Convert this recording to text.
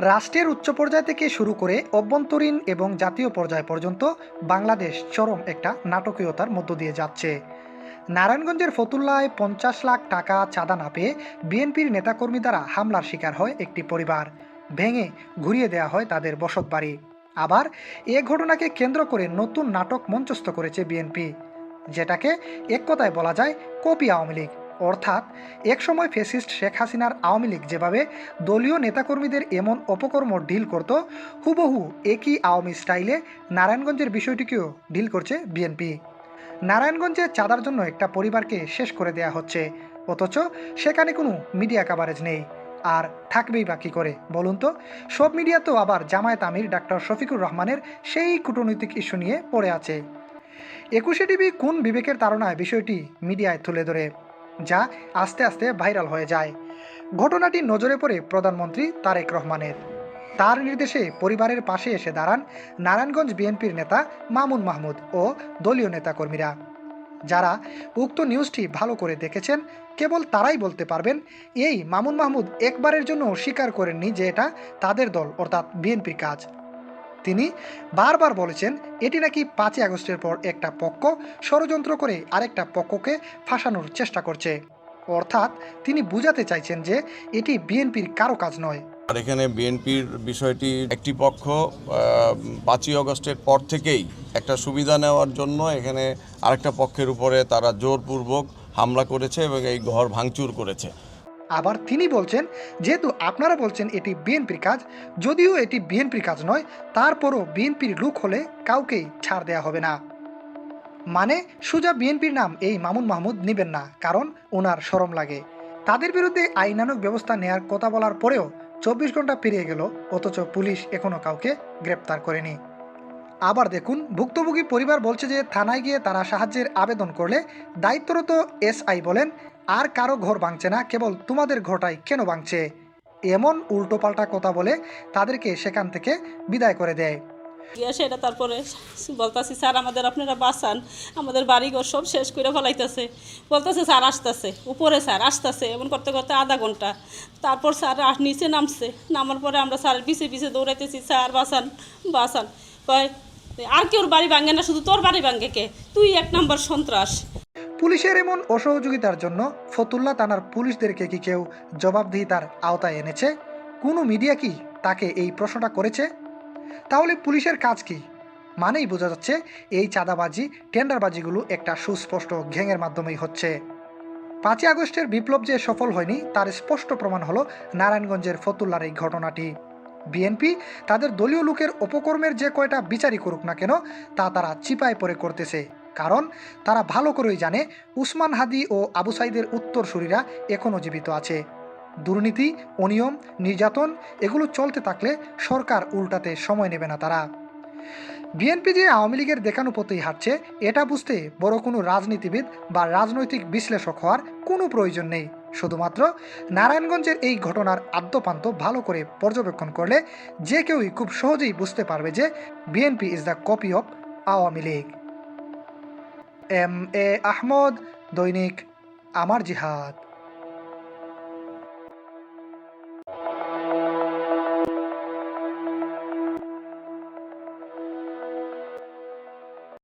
রাষ্ট্রের উচ্চ পর্যায় থেকে শুরু করে অভ্যন্তরীণ এবং জাতীয় পর্যায় পর্যন্ত বাংলাদেশ চরম একটা নাটকীয়তার মধ্য দিয়ে যাচ্ছে। নারায়ণগঞ্জের ফতুল্লায় 50 লাখ টাকা চাঁদা না পেয়ে বিএনপির নেতাকর্মী দ্বারা হামলার শিকার হয় একটি পরিবার। ভেঙে ঘুরিয়ে দেওয়া হয় তাদের বসতবাড়ি। আবার এ ঘটনাকে কেন্দ্র করে নতুন নাটক মঞ্চস্থ করেছে বিএনপি, যেটাকে এক কথায় বলা যায় কপি আওয়ামী লীগ। অর্থাৎ একসময় ফ্যাসিস্ট শেখ হাসিনার আওয়ামী লীগ যেভাবে দলীয় নেতাকর্মীদের এমন অপকর্ম ডিল করত, হুবহু একই আওয়ামী স্টাইলে নারায়ণগঞ্জের বিষয়টিকেও ডিল করছে বিএনপি। নারায়ণগঞ্জে চাঁদার জন্য একটা পরিবারকে শেষ করে দেয়া হচ্ছে, অথচ সেখানে কোনো মিডিয়া কাভারেজ নেই। আর থাকবেই বা কী করে বলুন তো? সব মিডিয়া তো আবার জামায়াত আমির ডাক্তার শফিকুর রহমানের সেই কূটনৈতিক ইস্যু নিয়ে পড়ে আছে। 21 টিভি কোন বিবেকের তাড়নায় বিষয়টি মিডিয়ায় তুলে ধরে, যা আস্তে আস্তে ভাইরাল হয়ে যায়। ঘটনাটি নজরে পড়ে প্রধানমন্ত্রী তারেক রহমানের। তার নির্দেশে পরিবারের পাশে এসে দাঁড়ান নারায়ণগঞ্জ বিএনপির নেতা মামুন মাহমুদ ও দলীয় নেতাকর্মীরা। যারা উক্ত নিউজটি ভালো করে দেখেছেন, কেবল তারাই বলতে পারবেন এই মামুন মাহমুদ একবারের জন্য স্বীকার করেননি যে এটা তাদের দল অর্থাৎ বিএনপির কাজ। তিনি বারবার বলেছেন এটি নাকি 5ই আগস্টের পর একটা পক্ষ ষড়যন্ত্র করে আরেকটা পক্ষকে ফাঁসানোর চেষ্টা করছে। অর্থাৎ তিনি বুঝাতে চাইছেন যে এটি বিএনপির কারো কাজ নয়। আর এখানে বিএনপির বিষয়টি একটি পক্ষ 5ই আগস্টের পর থেকেই একটা সুবিধা নেওয়ার জন্য এখানে আরেকটা পক্ষের উপরে তারা জোরপূর্বক হামলা করেছে এবং এই ঘর ভাঙচুর করেছে। আবার তিনি বলছেন যেহেতু আপনারা বলছেন এটি বিএনপির কাজ, যদিও এটি বিএনপির কাজ নয়, তারপরও বিএনপির লোক হলে কাউকেই ছাড় দেয়া হবে না। মানে সোজা বিএনপির নাম এই মামুন মাহমুদ নেবেন না, কারণ ওনার শরম লাগে। তাদের বিরুদ্ধে আইনানুগ ব্যবস্থা নেয়ার কথা বলার পরেও 24 ঘন্টা পেরিয়ে গেল, অথচ পুলিশ এখনো কাউকে গ্রেপ্তার করেনি। আবার দেখুন, ভুক্তভোগী পরিবার বলছে যে থানায় গিয়ে তারা সাহায্যের আবেদন করলে দায়িত্বরত এসআই বলেন আর কারো ঘর ভাঙছে না, কেবল তোমাদের ঘরটাই কেন ভাঙছে। এমন উল্টোপাল্টা কথা বলে তাদেরকে সেখান থেকে বিদায় করে দেয়। গিয়া সেটা তারপরে বলতেছি স্যার আমাদের আপনারা বাঁচান, আমাদের বাড়িঘর সব শেষ করে ফেলাইতেছে। বলতেছে স্যার আসতেছে, উপরে স্যার আসতেছে, এমন করতে করতে আধা ঘন্টা। তারপর স্যার নিচে নামছে, নামার পরে আমরা স্যারের পিছিয়ে পিছিয়ে দৌড়াইতেছি, স্যার বাঁচান বাঁচান। কয় আর কেউ বাড়ি ভাঙে না, শুধু তোর বাড়ি ভাঙে কে, তুই 1 নম্বর সন্ত্রাস। পুলিশের এমন অসহযোগিতার জন্য ফতুল্লা থানার পুলিশদেরকে কি কেউ জবাবদিহিতার আওতায় এনেছে? কোনো মিডিয়া কি তাকে এই প্রশ্নটা করেছে? তাহলে পুলিশের কাজ কি? মানেই বোঝা যাচ্ছে এই চাঁদাবাজি টেন্ডারবাজিগুলো একটা সুস্পষ্ট ঘ্যাংয়ের মাধ্যমেই হচ্ছে। 5ই আগস্টের বিপ্লব যে সফল হয়নি তার স্পষ্ট প্রমাণ হলো নারায়ণগঞ্জের ফতুল্লার এই ঘটনাটি। বিএনপি তাদের দলীয় লোকের অপকর্মের যে কয়টা বিচারই করুক না কেন, তা তারা চিপায় পড়ে করতেছে। কারণ তারা ভালো করেই জানে উসমান হাদি ও আবু সাইদের উত্তরসূরিরা এখনও জীবিত আছে। দুর্নীতি, অনিয়ম, নির্যাতন এগুলো চলতে থাকলে সরকার উল্টাতে সময় নেবে না তারা। বিএনপি যে আওয়ামী লীগের দেখানো পথেই হাঁটছে, এটা বুঝতে বড় কোনো রাজনীতিবিদ বা রাজনৈতিক বিশ্লেষক হওয়ার কোনো প্রয়োজন নেই। শুধুমাত্র নারায়ণগঞ্জের এই ঘটনার আদ্যপান্ত ভালো করে পর্যবেক্ষণ করলে যে কেউই খুব সহজেই বুঝতে পারবে যে BNP is the copy of Awami League. M A Ahmad, Dainik Amar জিহাদ।